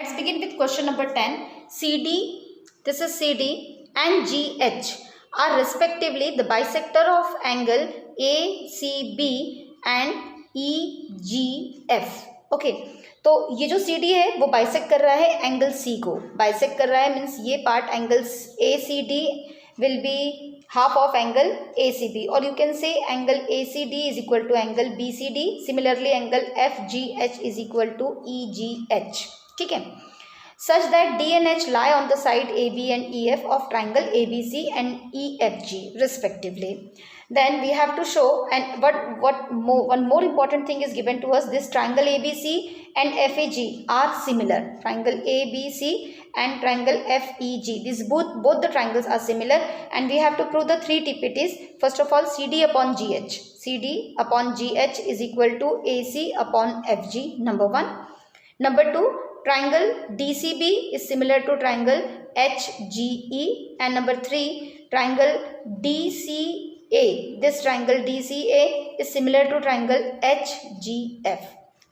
Let's begin with question number 10. CD, this is CD and GH are respectively the bisector of angle ACB and EGF. Okay तो ये जो CD है वो bisect कर रहा है एंगल C को. बाइसेक्ट कर रहा है मीन्स ये part angle ACD will be half of angle ACB, or you can say angle ACD is equal to angle BCD. Similarly angle FGH is equal to EGH. ठीक है, such that D and H lie on the side AB and EF of triangle ABC and EFG respectively. Then we have to show, and one more important thing is given to us. This triangle ABC and FAG are similar. Triangle ABC and triangle FEG, these both the triangles are similar, and we have to prove the three TPTs. First of all, CD upon GH. CD upon GH is equal to AC upon FG, number one. Number two, triangle DCB is similar to triangle HGE, and number three, triangle DCA. This triangle DCA is similar to triangle HGF.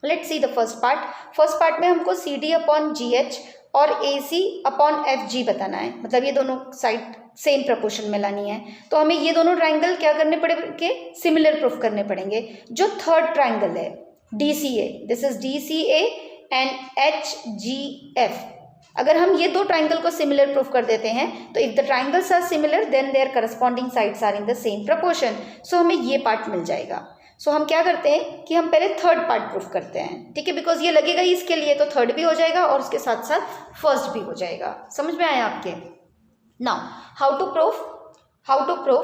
Let's see the first part. First part में हमको CD upon GH और AC upon FG बताना है, मतलब ये दोनों side same proportion में लानी है. तो हमें ये दोनों ट्राइंगल क्या करने पड़ेंगे, सिमिलर प्रूफ करने पड़ेंगे. जो थर्ड ट्राइंगल है DCA, this is DCA and HGF, अगर हम ये दो ट्राइंगल को सिमिलर प्रूफ कर देते हैं तो if the triangles are similar then their corresponding sides are in the same proportion. So हमें ये पार्ट मिल जाएगा. सो हम क्या करते हैं कि हम पहले थर्ड पार्ट प्रूफ करते हैं. ठीक है, बिकॉज ये लगेगा ही इसके लिए, तो थर्ड भी हो जाएगा और उसके साथ साथ फर्स्ट भी हो जाएगा. समझ में आया आपके? Now how to proof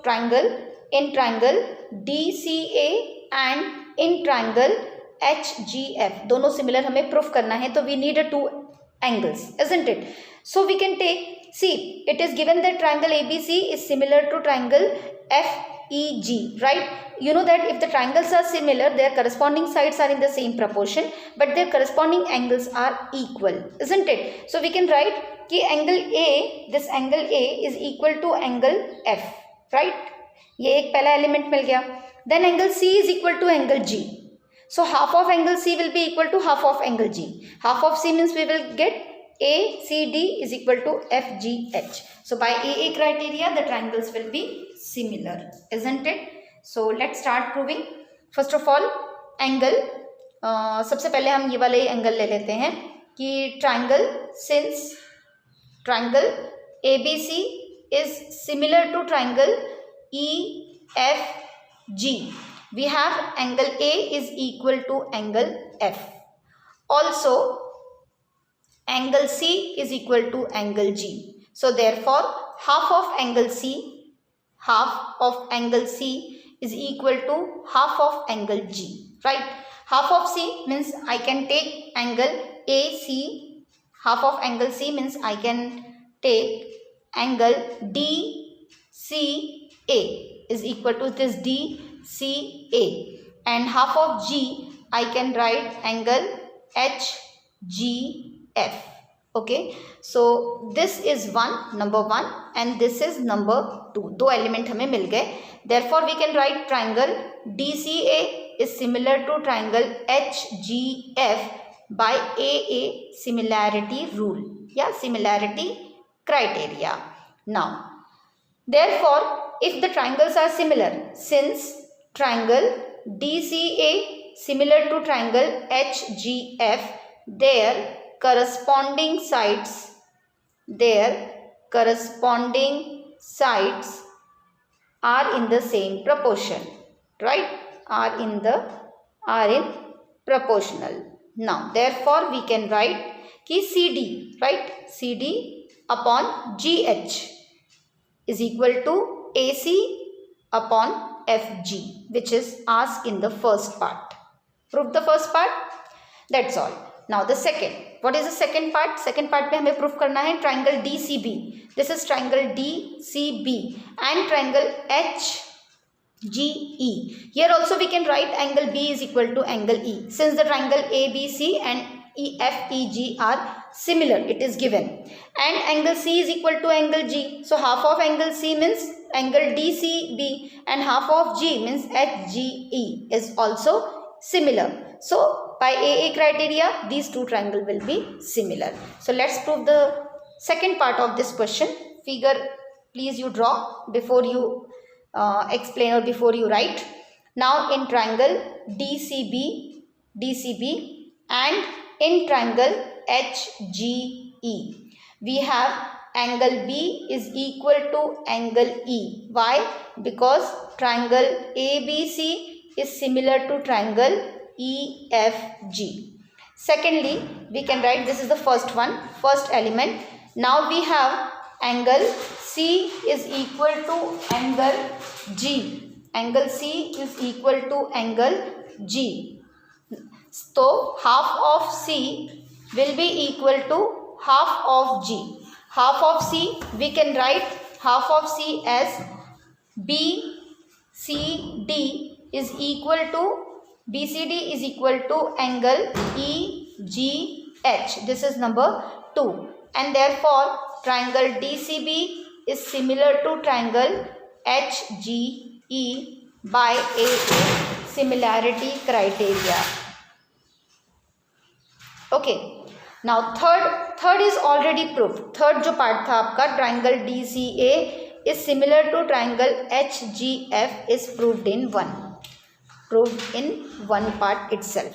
triangle in triangle DCA and in triangle HGF. दोनों सिमिलर हमें प्रूफ करना है, तो we need two angles, isn't it? So we can take, see, it is given that triangle ABC is similar to triangle FEG, right? You know that if the triangles are similar, their corresponding sides are in the same proportion, but their corresponding angles are equal, isn't it? So we can write कि angle A, this angle A is equal to angle F, right? ये एक पहला element मिल गया. Then angle C is equal to angle G. So half of angle C will be equal to half of angle G. Half of C means we will get ACD is equal to FGH. So by AA criteria the triangles will be similar, isn't it? So let's start proving. First of all, angle, सबसे पहले हम ये वाले angle ले लेते हैं कि triangle, since triangle ABC is similar to triangle EFG, we have angle A is equal to angle F. Also, angle C is equal to angle G. So therefore, half of angle C is equal to half of angle G, right? Half of C means I can take angle AC. Half of angle C means I can take angle DCA is equal to this DCA, and half of G I can write angle HGF. Okay, so this is number one and this is number two. दो element हमें मिल गए. Therefore we can write triangle DCA is similar to triangle HGF by AA similarity rule या similarity criteria. Now therefore if the triangles are similar, since triangle DCA similar to triangle HGF, their corresponding sides are in the same proportion, right? Are in proportional. Now therefore we can write कि CD, right? CD upon GH is equal to AC upon FG, which is asked in the first part. Prove the first part. That's all. Now the second. What is the second part? Second part में हमें proof करना है triangle DCB. This is triangle DCB and triangle HGE. Here also we can write angle B is equal to angle E. Since the triangle ABC and FEG are similar, it is given, and angle C is equal to angle G. So half of angle C means angle DCB and half of G means HGE is also similar. So by AA criteria, these two triangles will be similar. So let's prove the second part of this question. Figure, please you draw before you explain or before you write. Now in triangle DCB and in triangle HGE, we have angle B is equal to angle E. Why? Because triangle ABC is similar to triangle EFG. Secondly, we can write, this is the first one, first element. Now we have angle C is equal to angle G. Angle C is equal to angle G. So half of C will be equal to half of G. Half of C, we can write half of C as BCD is equal to angle EGH. This is number 2. And therefore, triangle DCB is similar to triangle HGE by AA similarity criteria. Okay. Now third is already proved. Third जो part था आपका, triangle DCA is similar to triangle HGF is proved in one part itself.